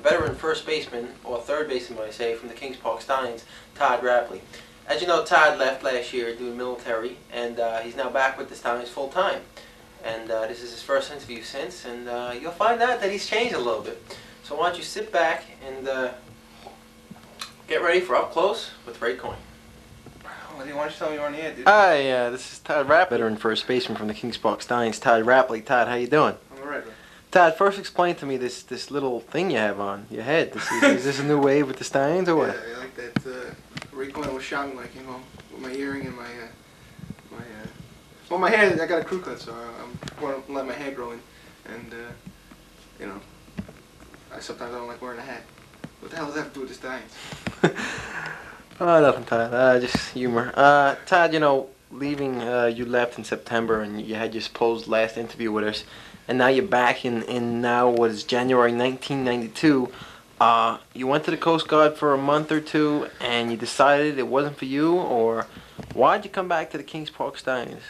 Veteran first baseman, or third baseman might I say, from the Kings Park Steins, Todd Rapley. As you know, Todd left last year doing military, and he's now back with the Steins full time. And this is his first interview since, and you'll find out that he's changed a little bit. So why don't you sit back and get ready for Up Close with Ray Coyne. Why don't you tell me you're on the air, dude? Hi, this is Todd Rapley, veteran first baseman from the Kings Park Steins, Todd Rapley. Todd, how you doing? I'm alright, man. Todd, first explain to me this little thing you have on your head. Is this a new wave with the Steins or what? Yeah, I like that. Ray Coyne was shot me when I came home with my earring and well, my hair, I got a crew cut, so I want to let my hair grow in. And, you know, sometimes I don't like wearing a hat. What the hell does that have to do with the Steins? Oh, nothing, Todd. Just humor. Todd, you know, leaving, you left in September and you had your supposed last interview with us. And now you're back in now what is January 1992. You went to the Coast Guard for a month or two and you decided it wasn't for you, or why'd you come back to the Kings Park Steins?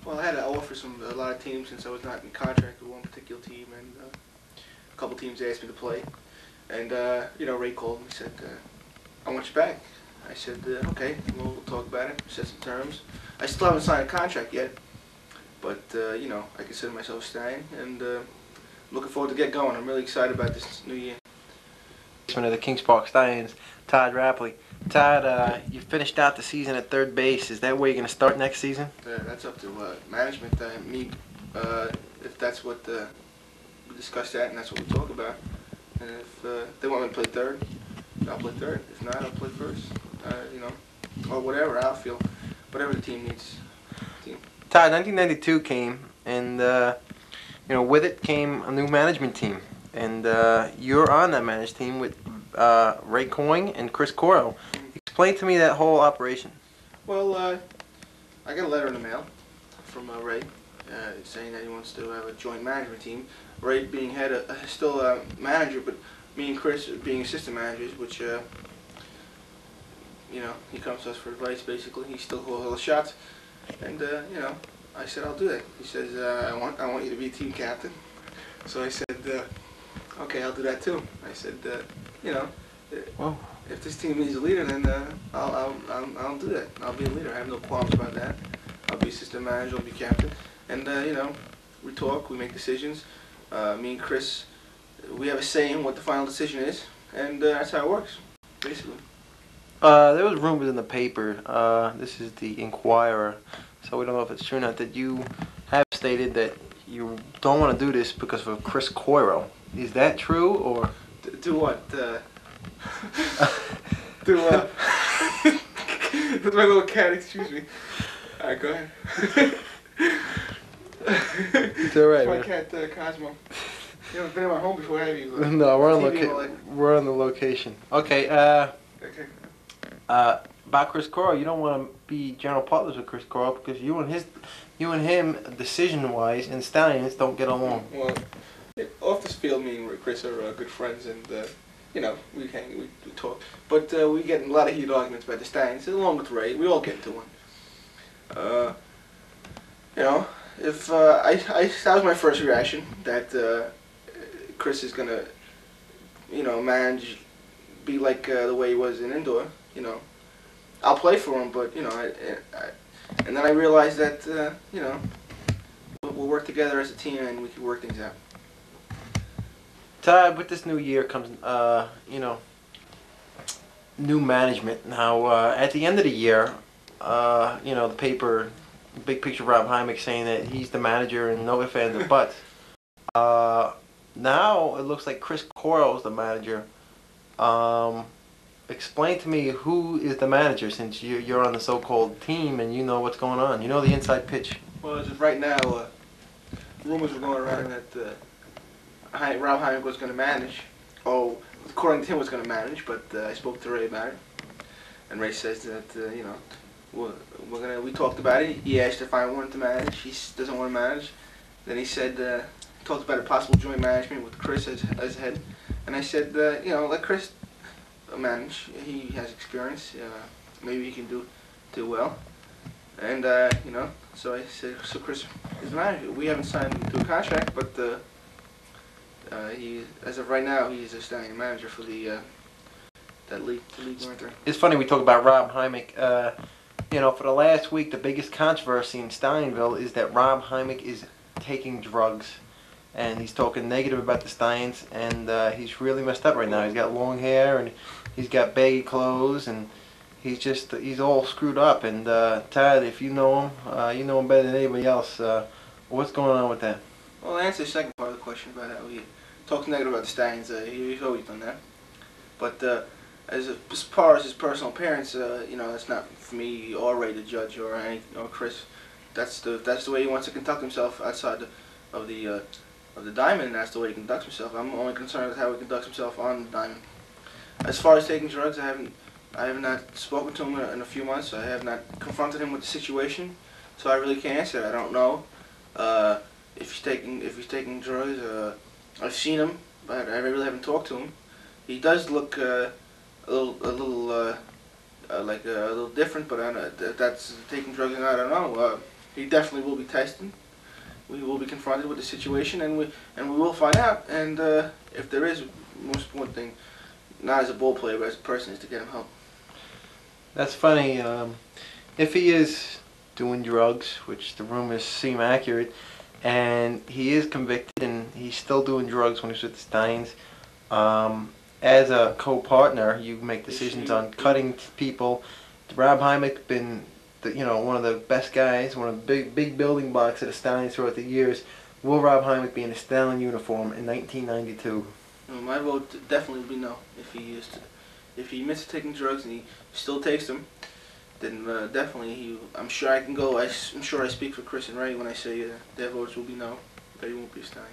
Well, I had an offer from a lot of teams since I was not in contract with one particular team, and a couple teams asked me to play. And, you know, Ray called me and said, I want you back. I said, okay, we'll talk about it, set some terms. I still haven't signed a contract yet, but, you know, I consider myself staying, and looking forward to get going. I'm really excited about this new year. Of the Kings Park Steins, Todd Rapley. Todd, you finished out the season at third base. Is that where you're going to start next season? That's up to management. If that's what we discuss that and that's what we talk about. And if they want me to play third, I'll play third. If not, I'll play first. You know, or whatever. I'll feel whatever the team needs. Todd, 1992 came, and you know, with it came a new management team, and you're on that management team with Ray Coyne and Chris Coro. Explain to me that whole operation. Well, I got a letter in the mail from Ray saying that he wants to have a joint management team. Ray being still a manager, but me and Chris being assistant managers, which you know, he comes to us for advice basically. He still calls all the shots, and you know, I said I'll do that. He says I want you to be team captain. So I said okay, I'll do that too. I said you know, if this team needs a leader, then I'll do that. I'll be a leader. I have no qualms about that. I'll be assistant manager. I'll be captain. And you know, we talk. We make decisions. Me and Chris, we have a say in what the final decision is, and that's how it works, basically. There was rumors in the paper. This is the Inquirer, so we don't know if it's true or not, that you have stated that you don't want to do this because of Chris Coro. Is that true, or? Do what? Do That's my little cat, excuse me. Alright, go ahead. It's alright, my cat, Cosmo. You haven't been in my home before, have you? No, we're on the location. Okay, okay. About Chris Coro, you don't want to be general partners with Chris Coro because you and him, decision-wise, and Stallions don't get along. Well, off this field, me and Chris are good friends, and you know, we hang, we talk, but we get in a lot of heated arguments about the Stallions, along with Ray. We all get into one. You know, if that was my first reaction, that Chris is gonna, you know, manage, be like the way he was in indoor. You know, I'll play for him, but you know, and then I realized that you know, we'll work together as a team and we can work things out. Todd, with this new year comes, you know, new management. Now, at the end of the year, you know, the paper, big picture Rob Hymick saying that he's the manager and no ifs, ands, or buts. Now it looks like Chris Coro is the manager. Explain to me who is the manager, since you're on the so-called team and you know what's going on. You know the inside pitch. Well, just right now, rumors were going around that Rob Hymick was going to manage. Oh, according to him, was going to manage, but I spoke to Ray about it, and Ray says that you know, we talked about it. He asked if I wanted to manage. He doesn't want to manage. Then he said talked about a possible joint management with Chris as head, and I said you know, let Chris manage. He has experience. Maybe he can do well. And you know, so I said, so Chris is the manager. We haven't signed to a contract, but As of right now, he's a Stallion manager for the league North. It's funny we talk about Rob Hymick. For the last week, the biggest controversy in Steinville is that Rob Hymick is taking drugs, and he's talking negative about the Steins, and he's really messed up right now. He's got long hair, and he's got baggy clothes, and he's all screwed up. And Todd, if you know him better than anybody else. What's going on with that? Well, to answer the second part of the question about how he talks negative about the Steins, he's always done that. But as far as his personal appearance, that's not for me or Ray to judge or Chris. That's the way he wants to conduct himself outside of the diamond, and that's the way he conducts himself. I'm only concerned with how he conducts himself on the diamond. As far as taking drugs, I have not spoken to him in a few months. I have not confronted him with the situation, so I really can't answer. I don't know if he's taking drugs. I've seen him, but I really haven't talked to him. He does look a little different, but I don't know if that's taking drugs or not. I don't know. He definitely will be tested. We will be confronted with the situation, and we will find out. And if there is, most important thing, not as a ball player, but as a person, is to get him help. That's funny. If he is doing drugs, which the rumors seem accurate, and he is convicted and he's still doing drugs when he's with the Steins, as a co-partner, you make decisions on cutting people. Rob Hymick been one of the best guys, one of the big building blocks of the Stallions throughout the years. Will Rob Hymick be in a Stallion uniform in 1992? My vote definitely would be no. If he misses taking drugs and he still takes them, then definitely I'm sure I can go. I'm sure I speak for Chris and Ray when I say their votes will be no. That he won't be a Stallion.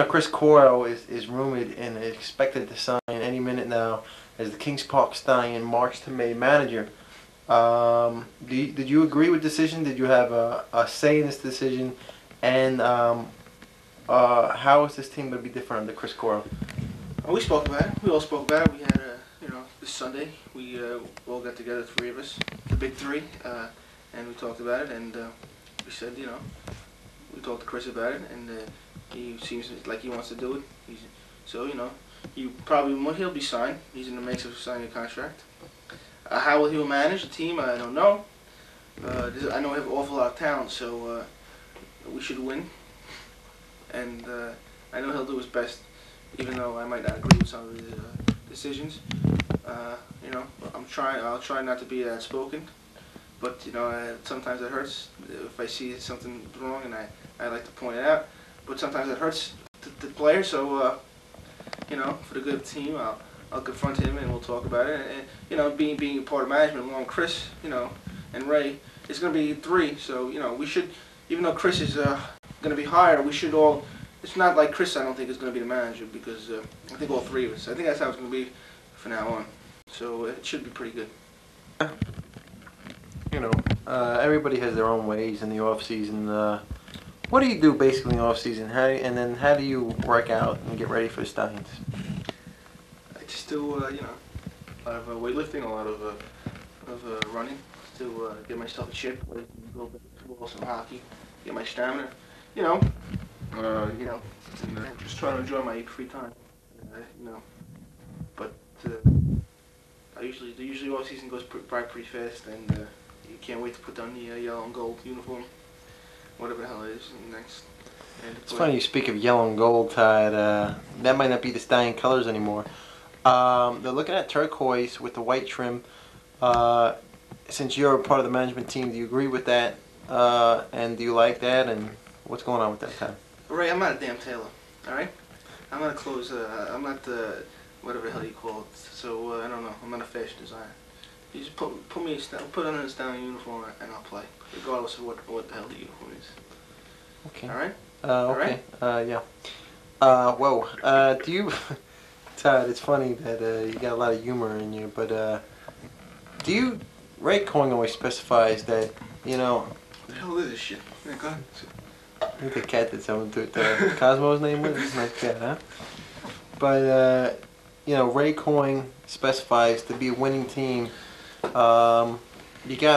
Chris Coro is rumored and expected to sign any minute now as the Kings Park Stallion March to May manager. Did you agree with the decision? Did you have a say in this decision? And how is this team going to be different under Chris Coro? We spoke about it. We all spoke about it. We had this Sunday we all got together, three of us, the big three, and we talked about it. And we said, we talked to Chris about it, and he seems like he wants to do it. He'll be signed. He's in the mix of signing a contract. How he will manage the team, I don't know. I know we have an awful lot of talent, so we should win. And I know he'll do his best, even though I might not agree with some of his decisions. I'll try not to be that outspoken, but sometimes it hurts if I see something wrong, and I like to point it out. But sometimes it hurts the player, so for the good of the team, I'll confront him and we'll talk about it. And being a part of management along with Chris, and Ray, it's going to be three. So we should, even though Chris is going to be higher, we should all. It's not like Chris, I don't think, is going to be the manager, because I think all three of us. I think that's how it's going to be from now on. So it should be pretty good. Everybody has their own ways in the off season. What do you do basically in the off season? How do you work out and get ready for the Stallions? I just do a lot of weightlifting, a lot of running to get myself in shape. A little bit of football, some hockey, get my stamina. And just trying to enjoy my free time. But usually off season goes by pretty fast, and you can't wait to put on the yellow and gold uniform, whatever the hell it is, next. It's funny you speak of yellow and gold, Todd. That might not be the Stallion colors anymore. They're looking at turquoise with the white trim. Since you're a part of the management team, do you agree with that? And do you like that? And what's going on with that, Todd? Ray, I'm not a damn tailor, alright? I'm not a clothes, I'm not the, whatever the hell you call it. So, I don't know, I'm not a fashion designer. You just put on a Stallion uniform and I'll play, regardless of what the hell the uniform is. Okay. Alright? Okay. Yeah. Do you, Todd, it's funny that you got a lot of humor in you, but Ray Coyne always specifies that, What the hell is this shit? Yeah, go ahead. I think the cat did something to it. Cosmo's name was? It's a nice cat, huh? But, Ray Coyne specifies to be a winning team, you got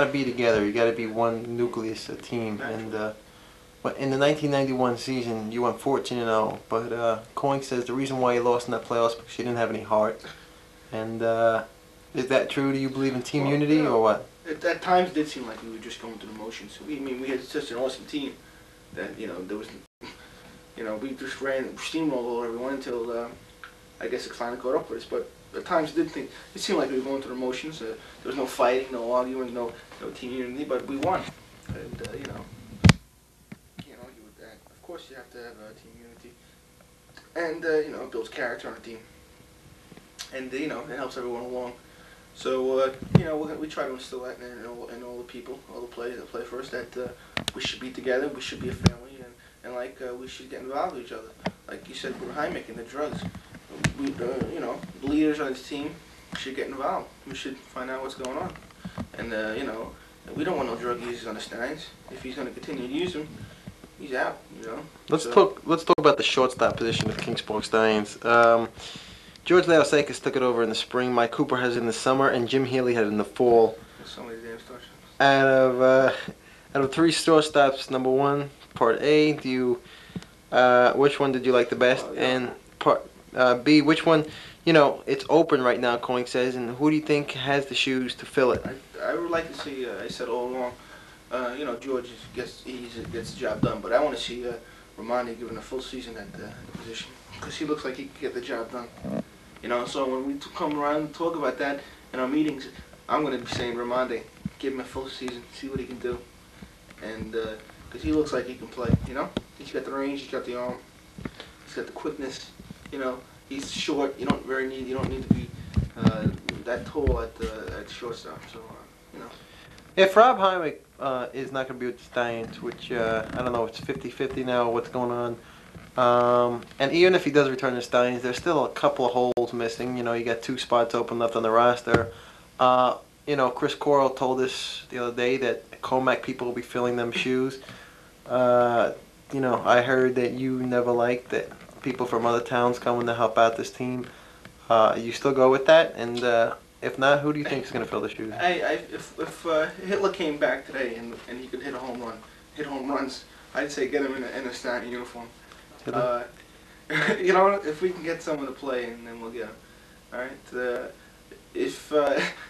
to be together. You got to be one nucleus, a team. And But in the 1991 season, you went 14-0. But Coink says the reason why you lost in that playoffs because you didn't have any heart. And is that true? Do you believe in team unity or what? At times, it did seem like we were just going through the motions. We had such an awesome team that there was, we just ran steamrolled over everyone until I guess it finally caught up with us. But at times, it seemed like we were going through the motions. There was no fighting, no arguing, no team unity, but we won. And can't argue with that. Of course, you have to have team unity, and it builds character on a team, and it helps everyone along. So we try to instill that in all the people, all the players that play for us, that we should be together, we should be a family, and we should get involved with each other. Like you said with Heimek and the drugs, we the leaders on this team should get involved. We should find out what's going on, and we don't want no drug users on the Steins. If he's going to continue to use them, he's out. Let's talk about the shortstop position of Kingsport Stallions. George Laosekas took it over in the spring. Mike Cooper has it in the summer, and Jim Healy had it in the fall. So many damn starts. Out of 3 shortstops, number 1, part A, which one did you like the best? And part B, which one? It's open right now, Coink says, and who do you think has the shoes to fill it? I would like to see. I said all along, George gets the job done, but I want to see Romani given a full season at the position because he looks like he can get the job done. So when we come around and talk about that in our meetings, I'm going to be saying, Ramondi, give him a full season, see what he can do. And, because he looks like he can play, He's got the range, he's got the arm, he's got the quickness, He's short, you don't need to be that tall at shortstop, so, If Rob Heimek is not going to be with the Stallions, which, I don't know, it's 50-50 now, what's going on. And even if he does return to the Stallions, there's still a couple of holes missing. You got 2 spots open left on the roster. Chris Coral told us the other day that Comac people will be filling them shoes. I heard that you never liked that people from other towns coming to help out this team. You still go with that? And if not, who do you think is going to fill the shoes? If Hitler came back today and he could hit home runs, I'd say get him in a Stallion uniform. If we can get someone to play, and then we'll get him. All right.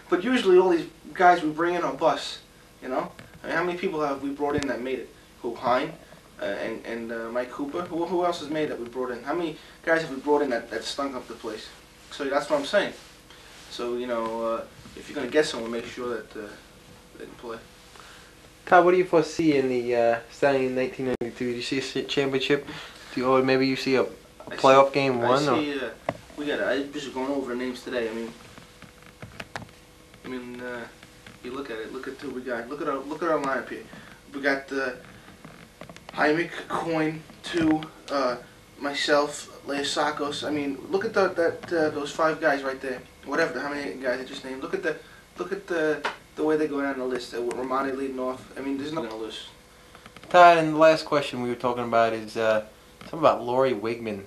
But usually all these guys we bring in on bus. How many people have we brought in that made it? Who Hein, and Mike Cooper. Who else has made that we brought in? How many guys have we brought in that stunk up the place? So that's what I'm saying. So if you're gonna get someone, make sure that they can play. Todd, what do you foresee in the Stallion 1992? Do you see a championship? Or maybe you see a playoff game won? I just going over the names today. You look at it. Look at who we got. Look at our lineup here. We got Heimek, Coin, 2, myself, Leosakos. Look at those 5 guys right there. Whatever, how many guys I just named. Look at the way they go down the list. With Romani leading off. There's nothing to lose. Todd, and the last question we were talking about is something about Lori Wigman.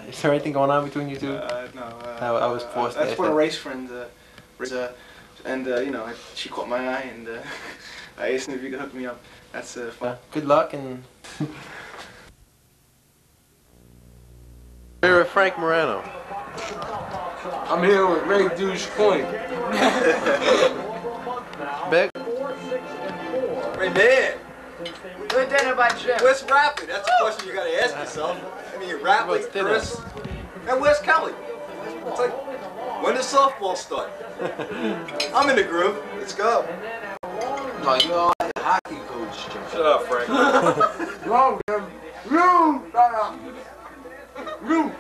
Is there anything going on between you two? No. I was forced to ask that's what that. a race friend. She caught my eye, and I asked him if he could hook me up. That's fun. Good luck and. We're with Frank Morano. I'm here with Ray Douche Coink. Beck. Ray man. Good dinner by Jim. Where's Rapley? That's the question you gotta ask yourself. Rapley, What's dinner? Chris, and where's Kelly? It's like, when does softball start? I'm in the groove. Let's go. No, you're all the hockey coach, Jim. Shut up, Frank. Wrong, Jim. You! Shut up. You!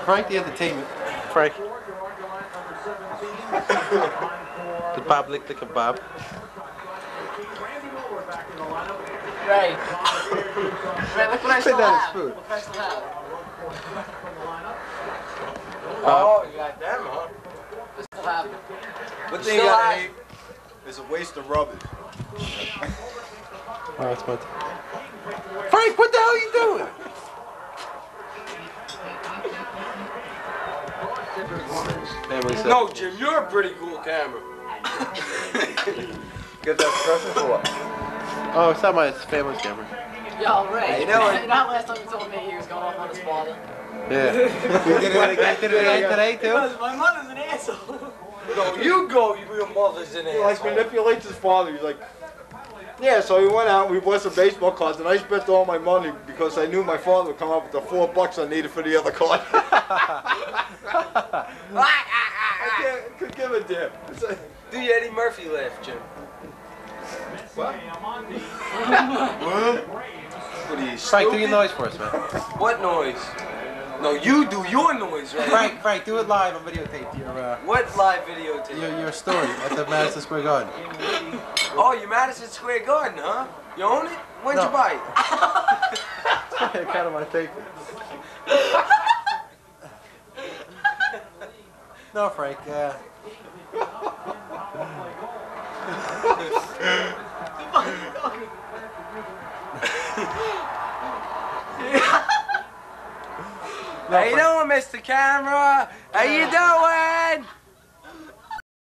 Frank the entertainment. Frank. The Bob licked the kebab. Ray. Ray, look what I still down his have. food. Look what I still have. Oh, you got them, huh? I still have it. What thing you gotta hate is a waste of rubbish. Oh, that's good. Frank, what the hell are you doing? Family stuff. No, Jim, you're a pretty cool camera. Get that expression for what? Oh, it's not my family's camera. Yo, Ray. You know it. You know how last time you told me he was going off on his father? Yeah. You did it again today too? Because my mother's an asshole. No, you go, your mother's an He like asshole. manipulates his father. He's like, yeah, so we went out and we bought some baseball cards and I spent all my money because I knew my father would come up with the $4 I needed for the other card. I could give a damn. It's like, Do your Eddie Murphy laugh, Jim. what? What are you, Frank, do your stupid? noise for us, man. What noise? No, you do your noise, right? Frank, do it live on videotape. What live videotape? Your story at the Madison Square Garden. Oh, you Madison Square Garden, huh? You own it? When'd No. you buy it? Kind of my take. No, Frank. How you doing, Mr. Camera? How you doing?